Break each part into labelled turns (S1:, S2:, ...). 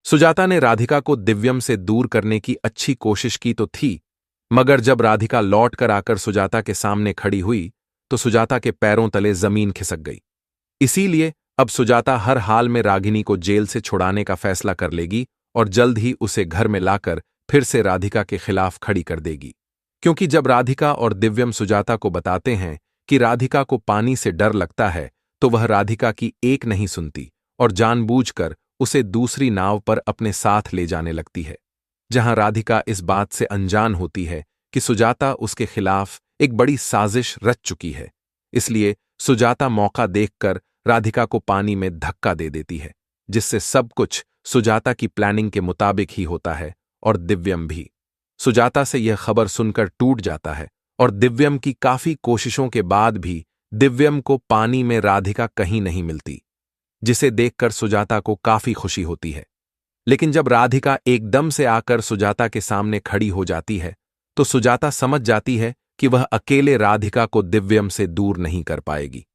S1: सुजाता ने राधिका को दिव्यम से दूर करने की अच्छी कोशिश की तो थी, मगर जब राधिका लौट कर आकर सुजाता के सामने खड़ी हुई तो सुजाता के पैरों तले जमीन खिसक गई। इसीलिए अब सुजाता हर हाल में रागिनी को जेल से छुड़ाने का फैसला कर लेगी और जल्द ही उसे घर में लाकर फिर से राधिका के खिलाफ खड़ी कर देगी। क्योंकि जब राधिका और दिव्यम सुजाता को बताते हैं कि राधिका को पानी से डर लगता है, तो वह राधिका की एक नहीं सुनती और जानबूझकर उसे दूसरी नाव पर अपने साथ ले जाने लगती है, जहां राधिका इस बात से अनजान होती है कि सुजाता उसके खिलाफ एक बड़ी साजिश रच चुकी है। इसलिए सुजाता मौका देखकर राधिका को पानी में धक्का दे देती है, जिससे सब कुछ सुजाता की प्लानिंग के मुताबिक ही होता है और दिव्यम भी। सुजाता से यह खबर सुनकर टूट जाता है और दिव्यम की काफी कोशिशों के बाद भी दिव्यम को पानी में राधिका कहीं नहीं मिलती, जिसे देखकर सुजाता को काफी खुशी होती है। लेकिन जब राधिका एकदम से आकर सुजाता के सामने खड़ी हो जाती है तो सुजाता समझ जाती है कि वह अकेले राधिका को दिव्यम से दूर नहीं कर पाएगी।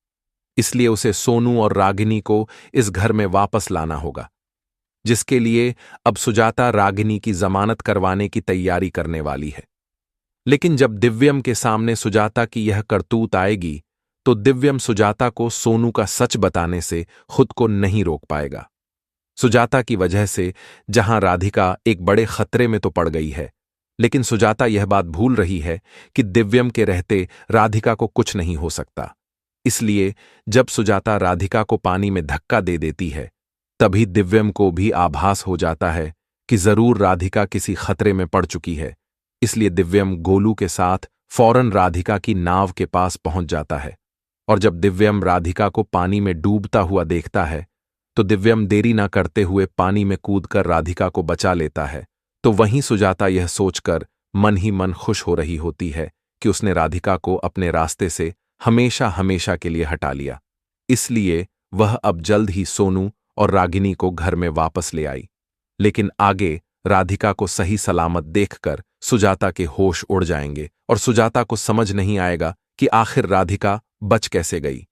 S1: इसलिए उसे सोनू और रागिनी को इस घर में वापस लाना होगा, जिसके लिए अब सुजाता रागिनी की जमानत करवाने की तैयारी करने वाली है। लेकिन जब दिव्यम के सामने सुजाता की यह करतूत आएगी तो दिव्यम सुजाता को सोनू का सच बताने से खुद को नहीं रोक पाएगा। सुजाता की वजह से जहां राधिका एक बड़े खतरे में तो पड़ गई है, लेकिन सुजाता यह बात भूल रही है कि दिव्यम के रहते राधिका को कुछ नहीं हो सकता। इसलिए जब सुजाता राधिका को पानी में धक्का दे देती है, तभी दिव्यम को भी आभास हो जाता है कि जरूर राधिका किसी खतरे में पड़ चुकी है। इसलिए दिव्यम गोलू के साथ फौरन राधिका की नाव के पास पहुंच जाता है और जब दिव्यम राधिका को पानी में डूबता हुआ देखता है तो दिव्यम देरी न करते हुए पानी में कूदकर राधिका को बचा लेता है। तो वहीं सुजाता यह सोचकर मन ही मन खुश हो रही होती है कि उसने राधिका को अपने रास्ते से हमेशा हमेशा के लिए हटा लिया। इसलिए वह अब जल्द ही सोनू और रागिनी को घर में वापस ले आई। लेकिन आगे राधिका को सही सलामत देखकर सुजाता के होश उड़ जाएंगे और सुजाता को समझ नहीं आएगा कि आखिर राधिका बच कैसे गई।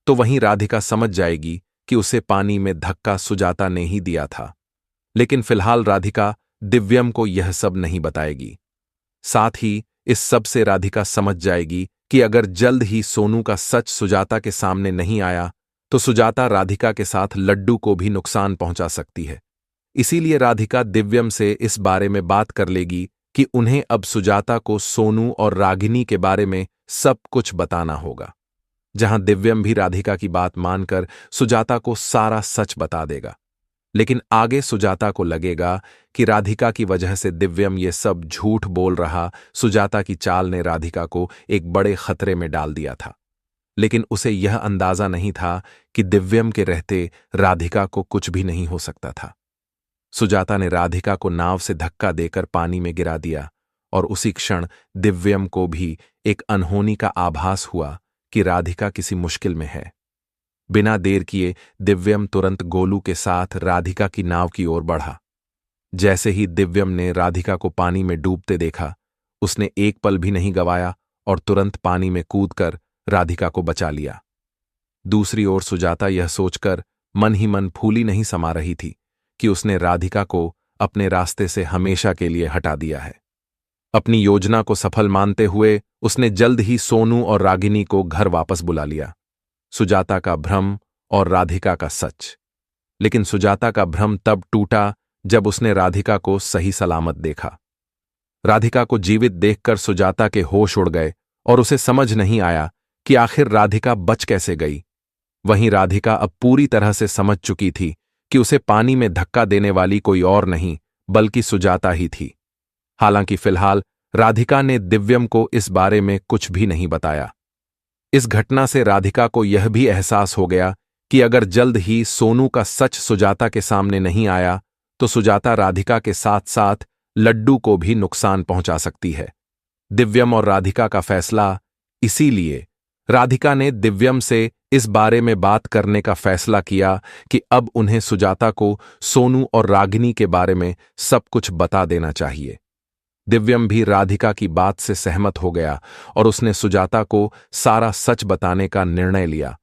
S1: तो वहीं राधिका समझ जाएगी कि उसे पानी में धक्का सुजाता ने ही दिया था। लेकिन फिलहाल राधिका दिव्यम को यह सब नहीं बताएगी। साथ ही इस सब से राधिका समझ जाएगी कि अगर जल्द ही सोनू का सच सुजाता के सामने नहीं आया तो सुजाता राधिका के साथ लड्डू को भी नुकसान पहुंचा सकती है। इसीलिए राधिका दिव्यम से इस बारे में बात कर लेगी कि उन्हें अब सुजाता को सोनू और रागिनी के बारे में सब कुछ बताना होगा, जहां दिव्यम भी राधिका की बात मानकर सुजाता को सारा सच बता देगा। लेकिन आगे सुजाता को लगेगा कि राधिका की वजह से दिव्यम ये सब झूठ बोल रहा, सुजाता की चाल ने राधिका को एक बड़े खतरे में डाल दिया था। लेकिन उसे यह अंदाजा नहीं था कि दिव्यम के रहते राधिका को कुछ भी नहीं हो सकता था। सुजाता ने राधिका को नाव से धक्का देकर पानी में गिरा दिया और उसी क्षण दिव्यम को भी एक अनहोनी का आभास हुआ कि राधिका किसी मुश्किल में है। बिना देर किए दिव्यम तुरंत गोलू के साथ राधिका की नाव की ओर बढ़ा। जैसे ही दिव्यम ने राधिका को पानी में डूबते देखा, उसने एक पल भी नहीं गवाया और तुरंत पानी में कूदकर राधिका को बचा लिया। दूसरी ओर सुजाता यह सोचकर मन ही मन फूली नहीं समा रही थी कि उसने राधिका को अपने रास्ते से हमेशा के लिए हटा दिया है। अपनी योजना को सफल मानते हुए उसने जल्द ही सोनू और रागिनी को घर वापस बुला लिया। सुजाता का भ्रम और राधिका का सच। लेकिन सुजाता का भ्रम तब टूटा जब उसने राधिका को सही सलामत देखा। राधिका को जीवित देखकर सुजाता के होश उड़ गए और उसे समझ नहीं आया कि आखिर राधिका बच कैसे गई। वहीं राधिका अब पूरी तरह से समझ चुकी थी कि उसे पानी में धक्का देने वाली कोई और नहीं बल्कि सुजाता ही थी। हालांकि फिलहाल राधिका ने दिव्यम को इस बारे में कुछ भी नहीं बताया। इस घटना से राधिका को यह भी एहसास हो गया कि अगर जल्द ही सोनू का सच सुजाता के सामने नहीं आया तो सुजाता राधिका के साथ साथ लड्डू को भी नुकसान पहुंचा सकती है। दिव्यम और राधिका का फैसला। इसीलिए राधिका ने दिव्यम से इस बारे में बात करने का फैसला किया कि अब उन्हें सुजाता को सोनू और रागिनी के बारे में सब कुछ बता देना चाहिए। दिव्यम भी राधिका की बात से सहमत हो गया और उसने सुजाता को सारा सच बताने का निर्णय लिया।